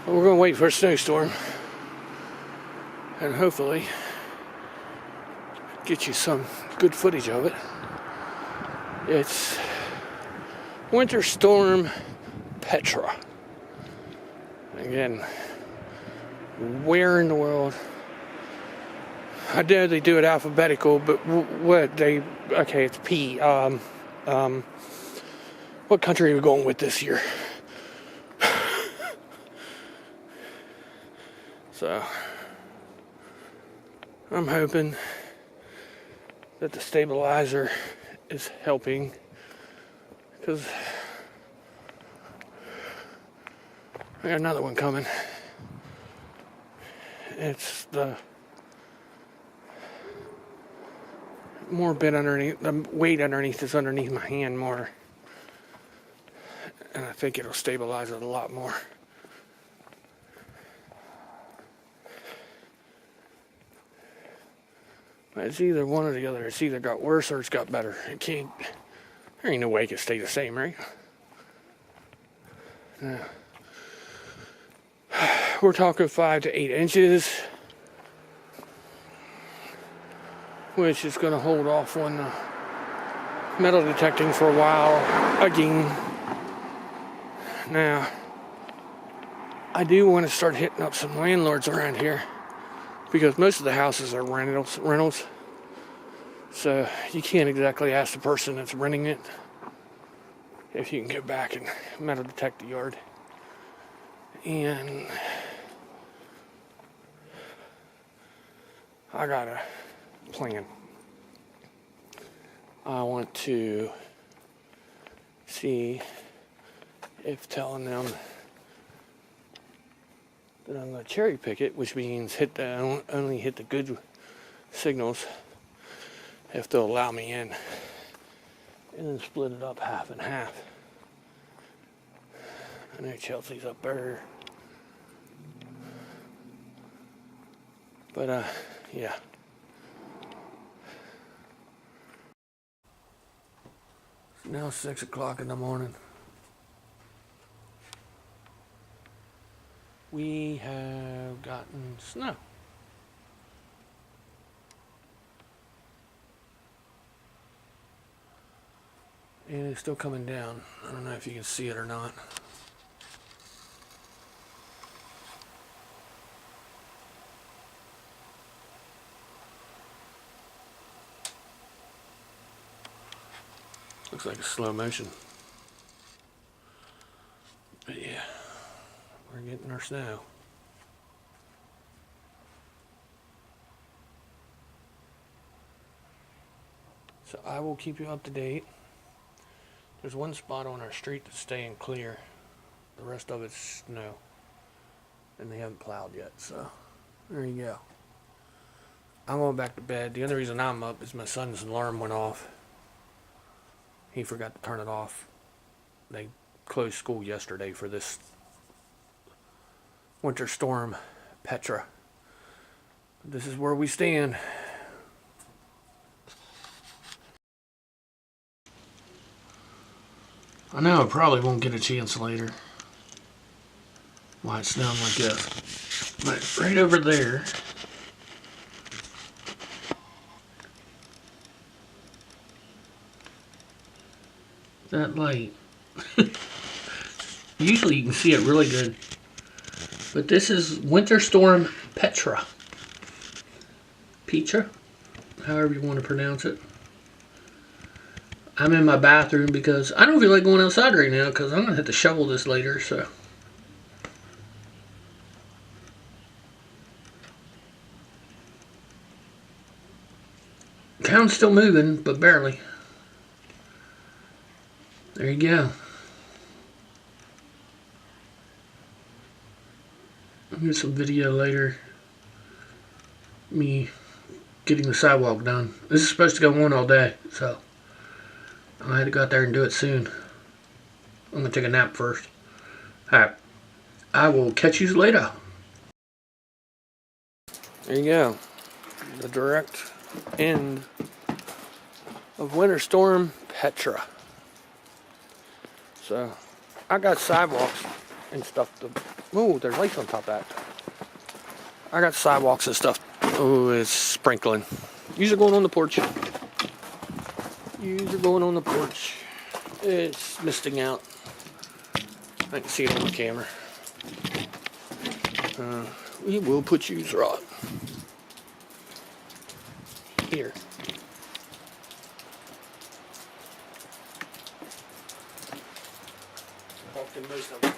We're going to wait for a snowstorm and hopefully get you some good footage of it. It's Winter Storm Petra. Again, where in the world? I know they do it alphabetical, but what they... Okay, it's P. What country are we going with this year? So, I'm hoping that the stabilizer is helping, because I got another one coming. It's the more bit underneath, the weight underneath is underneath my hand more, and I think it'll stabilize it a lot more. It's either one or the other. It's either got worse or it's got better. It can't. There ain't no way it can stay the same, right? Yeah. We're talking 5 to 8 inches, which is going to hold off on the metal detecting for a while again. Now, I do want to start hitting up some landlords around here, because most of the houses are rentals. So you can't exactly ask the person that's renting it if you can go back and metal detect the yard. And I got a plan. I want to see if telling them that I'm going to cherry pick it, which means only hit the good signals, if they'll allow me in, and then split it up half and half. I know Chelsea's up there, but yeah. It's now 6 o'clock in the morning. We have gotten snow. And it's still coming down. I don't know if you can see it or not. Looks like a slow motion. But yeah. We're getting our snow. So I will keep you up to date. There's one spot on our street that's staying clear. The rest of it's snow. And they haven't plowed yet, so there you go. I'm going back to bed. The only reason I'm up is my son's alarm went off. He forgot to turn it off. They closed school yesterday for this Winter Storm Petra. This is where we stand. I know I probably won't get a chance later. Why it's snowing like this. But right over there, that light. Usually you can see it really good. But this is Winter Storm Petra. Petra? However you want to pronounce it. I'm in my bathroom because I don't feel like going outside right now, because I'm going to have to shovel this later, so. Town's still moving, but barely. There you go. I'll get some video later. Me getting the sidewalk done. This is supposed to go on all day, so I had to go out there and do it soon. I'm going to take a nap first. Alright. I will catch you later. There you go. The direct end of Winter Storm Petra. So, I got sidewalks and stuff. Oh, there's lights on top of that. I got sidewalks and stuff. Oh, it's sprinkling. These are going on the porch. These are going on the porch. It's misting out. I can see it on the camera. We will put use rod here. Often most of them.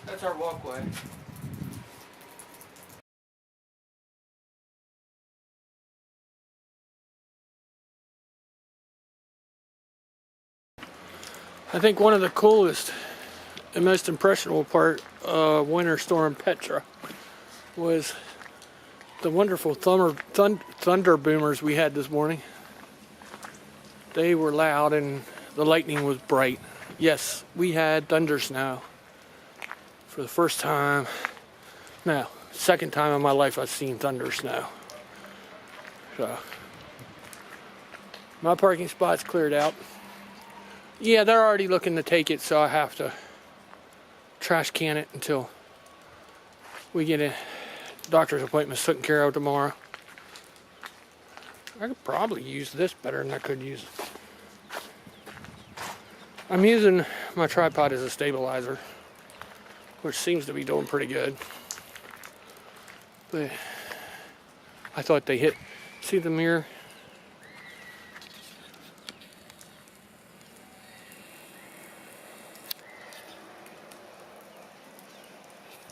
That's our walkway. I think one of the coolest and most impressionable part of Winter Storm Petra was the wonderful thunder boomers we had this morning. They were loud and the lightning was bright. Yes, we had thunder snow. For the first time, no, second time in my life I've seen thunder snow. So, my parking spot's cleared out. Yeah, they're already looking to take it, so I have to trash can it until we get a doctor's appointment taken care of tomorrow. I could probably use this better than I could use it. I'm using my tripod as a stabilizer, which seems to be doing pretty good. But I thought they hit, see the mirror?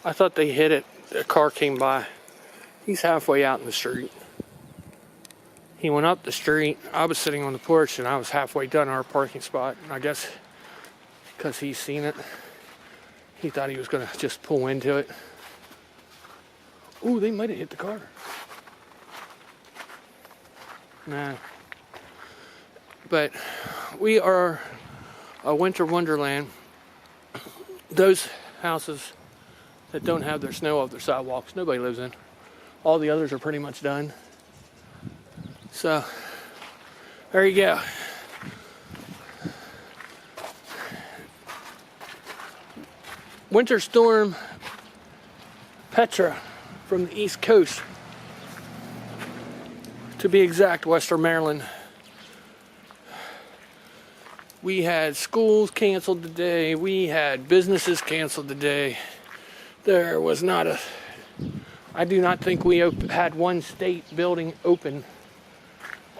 I thought they hit it, a car came by. He's halfway out in the street. He went up the street, I was sitting on the porch and I was halfway done our parking spot. And I guess because he's seen it, he thought he was gonna just pull into it. Ooh, they might have hit the car. Nah. But we are a winter wonderland. Those houses that don't have their snow off their sidewalks, nobody lives in. All the others are pretty much done. So, there you go. Winter Storm Petra from the East Coast. To be exact, Western Maryland. We had schools canceled today. We had businesses canceled today. There was not a... I do not think we had one state building open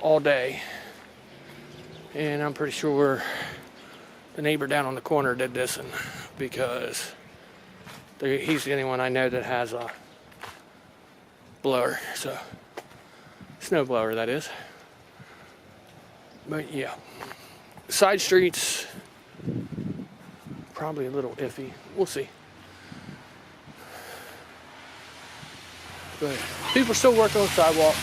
all day. And I'm pretty sure the neighbor down on the corner did this because he's the only one I know that has a blower. So, snow blower, that is. But yeah. Side streets, probably a little iffy. We'll see. But people are still working on sidewalks. A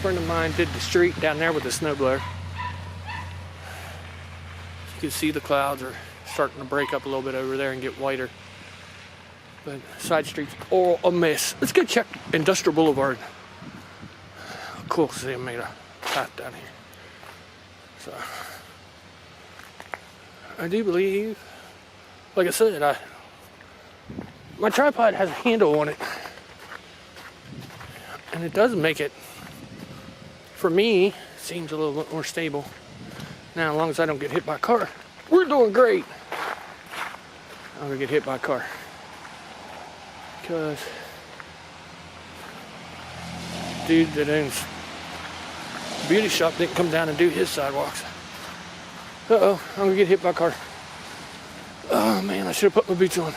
friend of mine did the street down there with the snowblower. You can see the clouds are starting to break up a little bit over there and get whiter. But side streets all a mess. Let's go check Industrial Boulevard. Cool, see I made a path down here. So I do believe, like I said, my tripod has a handle on it, and it does make it, for me, seems a little bit more stable. Now, as long as I don't get hit by a car, we're doing great. I'm gonna get hit by a car because dude that owns the beauty shop didn't come down and do his sidewalks. Uh-oh, I'm gonna get hit by a car. Oh man, I should have put my boots on.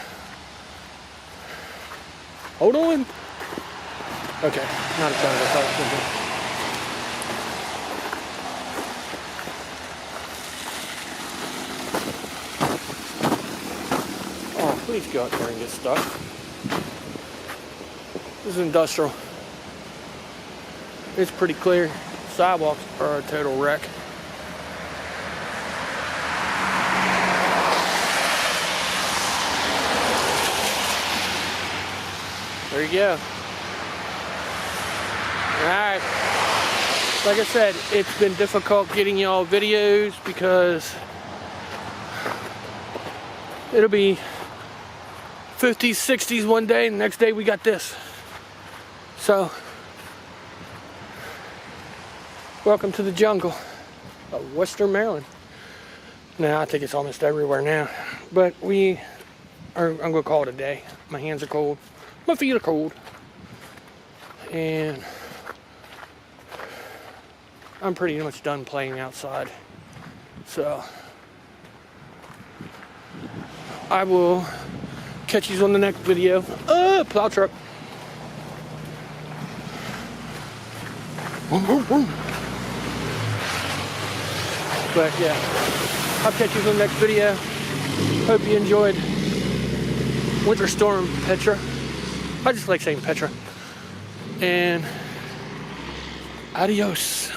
Hold on. Okay, not as bad as I thought it was going to be. Oh, please go out there and get stuck. This is industrial. It's pretty clear. Sidewalks are a total wreck. There you go. Alright. Like I said, it's been difficult getting y'all videos because it'll be 50s, 60s one day, and the next day we got this. So, welcome to the jungle of Western Maryland. Now, I think it's almost everywhere now. But I'm going to call it a day. My hands are cold. My feet are cold. And I'm pretty much done playing outside. So, I will catch you on the next video. Plow truck. But yeah, I'll catch you on the next video. Hope you enjoyed Winter Storm Petra. I just like saying Petra. And adios.